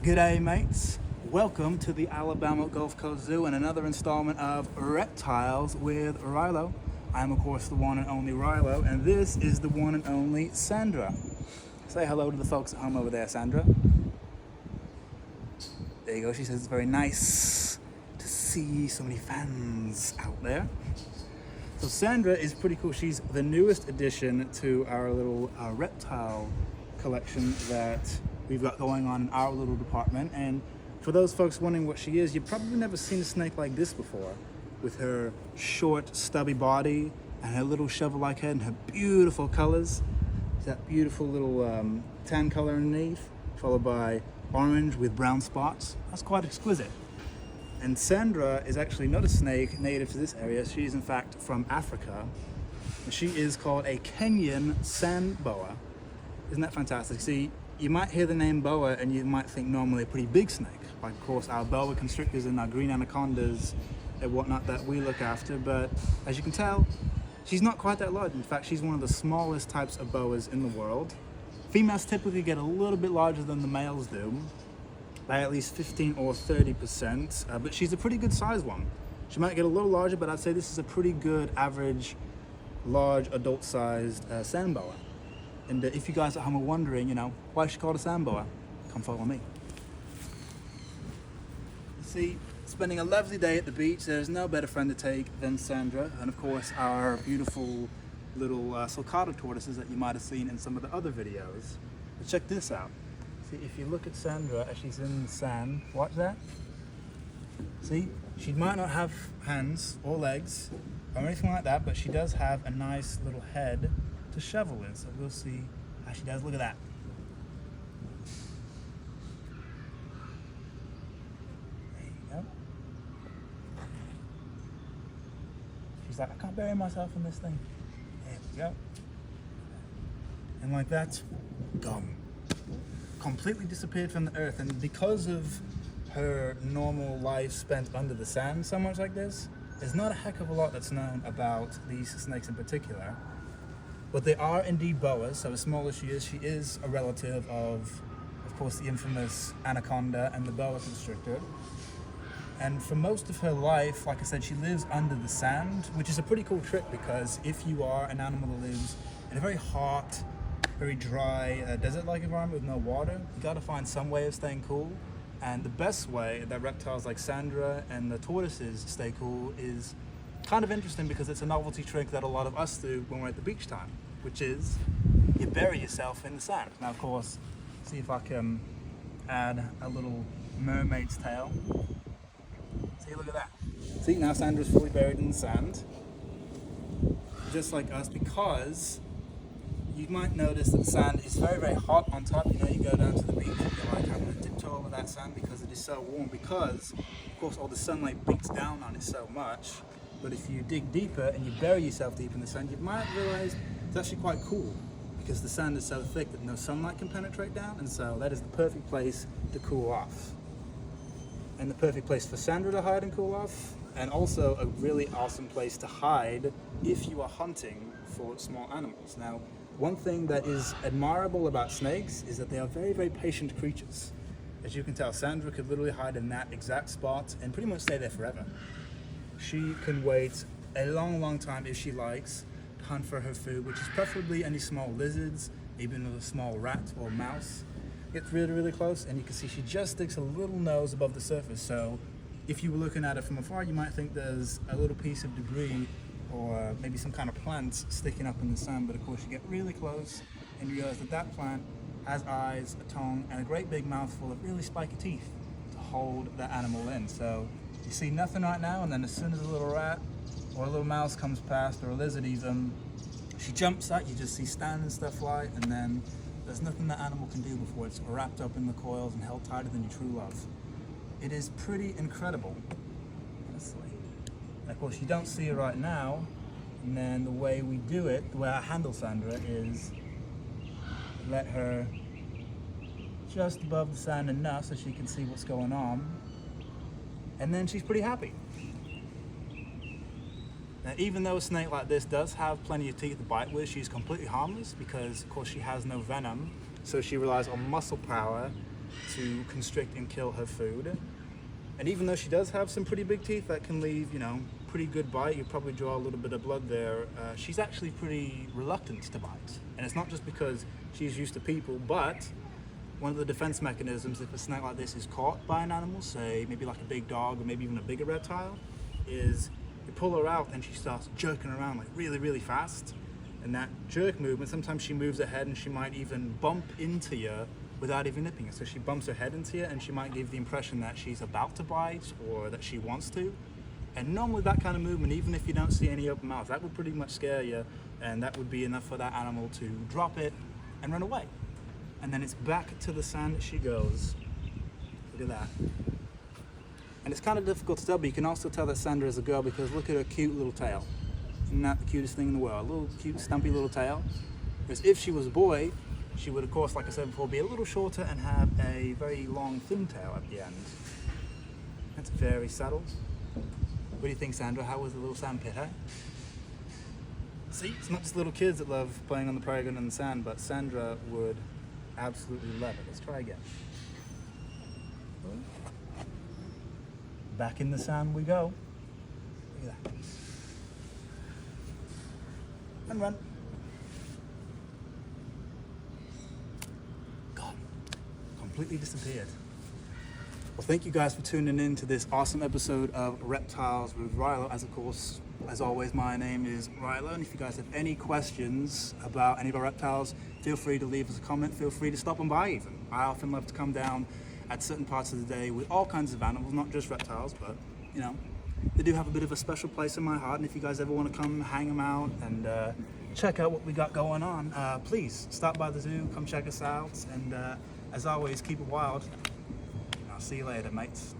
G'day mates, welcome to the Alabama Gulf Coast Zoo and another installment of Reptiles with Rilo. I'm of course the one and only Rilo, and this is the one and only Sandra. Say hello to the folks at home over there, Sandra. There you go, she says it's very nice to see so many fans out there. So Sandra is pretty cool. She's the newest addition to our little reptile collection that we've got going on in our little department. And for those folks wondering what she is, you've probably never seen a snake like this before, with her short, stubby body and her little shovel-like head and her beautiful colors. That beautiful little tan color underneath, followed by orange with brown spots. That's quite exquisite. And Sandra is actually not a snake native to this area. She is in fact from Africa. And she is called a Kenyan sand boa. Isn't that fantastic? See, you might hear the name boa and you might think normally a pretty big snake. Like of course our boa constrictors and our green anacondas and whatnot that we look after. But as you can tell, she's not quite that large. In fact, she's one of the smallest types of boas in the world. Females typically get a little bit larger than the males do, by at least 15 or 30%, but she's a pretty good sized one. She might get a little larger, but I'd say this is a pretty good average, large adult sized sand boa. And if you guys at home are wondering, why is she called a sand boa, come follow me. See, spending a lovely day at the beach, there's no better friend to take than Sandra, and of course our beautiful little sulcata tortoises that you might have seen in some of the other videos. But check this out. See, if you look at Sandra as she's in the sand, watch that. See, she might not have hands or legs or anything like that, but she does have a nice little head to shovel in. So we'll see how she does. Look at that. There you go. She's like, I can't bury myself in this thing. There we go. And like that, gone. Completely disappeared from the earth. And because of her normal life spent under the sand so much like this, there's not a heck of a lot that's known about these snakes in particular. But they are indeed boas, so as small as she is a relative of course, the infamous anaconda and the boa constrictor. And for most of her life, like I said, she lives under the sand, which is a pretty cool trick because if you are an animal that lives in a very hot, very dry, desert-like environment with no water, you gotta find some way of staying cool. And the best way that reptiles like Sandra and the tortoises stay cool is kind of interesting because it's a novelty trick that a lot of us do when we're at the beach time, which is you bury yourself in the sand. Now, of course, see if I can add a little mermaid's tail. See, look at that. See, now Sandra's fully buried in the sand, just like us, because you might notice that the sand is very, very hot on top. You go down to the beach and you're like, I'm going to tiptoe over that sand because it is so warm, because, of course, all the sunlight beats down on it so much. But if you dig deeper and you bury yourself deep in the sand, you might realize it's actually quite cool because the sand is so thick that no sunlight can penetrate down, and so that is the perfect place to cool off. And the perfect place for Sandra to hide and cool off, and also a really awesome place to hide if you are hunting for small animals. Now, one thing that is admirable about snakes is that they are very, very patient creatures. As you can tell, Sandra could literally hide in that exact spot and pretty much stay there forever. She can wait a long, long time if she likes to hunt for her food, which is preferably any small lizards, even a small rat or mouse. Gets really, really close, and you can see she just sticks a little nose above the surface. So if you were looking at it from afar, you might think there's a little piece of debris or maybe some kind of plant sticking up in the sand, but of course you get really close and you realize that that plant has eyes, a tongue, and a great big mouthful of really spiky teeth to hold that animal in. So you see nothing right now, and then as soon as a little rat or a little mouse comes past or a lizard even, she jumps out, you just see stand and stuff fly, and then there's nothing that animal can do before it's wrapped up in the coils and held tighter than your true love. It is pretty incredible, honestly. And of course you don't see her right now, and then the way we do it, the way I handle Sandra is let her just above the sand enough so she can see what's going on, and then she's pretty happy. Now, even though a snake like this does have plenty of teeth to bite with, she's completely harmless because, of course, she has no venom. So she relies on muscle power to constrict and kill her food. And even though she does have some pretty big teeth that can leave, you know, pretty good bite, you probably draw a little bit of blood there, she's actually pretty reluctant to bite. And it's not just because she's used to people, but one of the defense mechanisms, if a snake like this is caught by an animal, say maybe like a big dog or maybe even a bigger reptile, is you pull her out and she starts jerking around like really, really fast. And that jerk movement, sometimes she moves her head and she might even bump into you without even nipping it. So she bumps her head into you and she might give the impression that she's about to bite or that she wants to. And normally that kind of movement, even if you don't see any open mouth, that would pretty much scare you, and that would be enough for that animal to drop it and run away. And then it's back to the sand that she goes. Look at that. And it's kind of difficult to tell, but you can also tell that Sandra is a girl because look at her cute little tail. Isn't that the cutest thing in the world? A little cute, stumpy little tail. Whereas if she was a boy, she would, of course, like I said before, be a little shorter and have a very long, thin tail at the end. That's very subtle. What do you think, Sandra? How was the little sand pit, eh? See, it's not just little kids that love playing on the playground in the sand, but Sandra would absolutely love it. Let's try again. Back in the sand we go. Look at that. And run. Gone. Completely disappeared. Well, thank you guys for tuning in to this awesome episode of Reptiles with Rilo. As always, my name is Rilo, and if you guys have any questions about any of our reptiles, feel free to leave us a comment. Feel free to stop on by even. I often love to come down at certain parts of the day with all kinds of animals, not just reptiles, but, you know, they do have a bit of a special place in my heart, and if you guys ever want to come hang them out and check out what we got going on, please stop by the zoo, come check us out, and as always, keep it wild. I'll see you later, mates.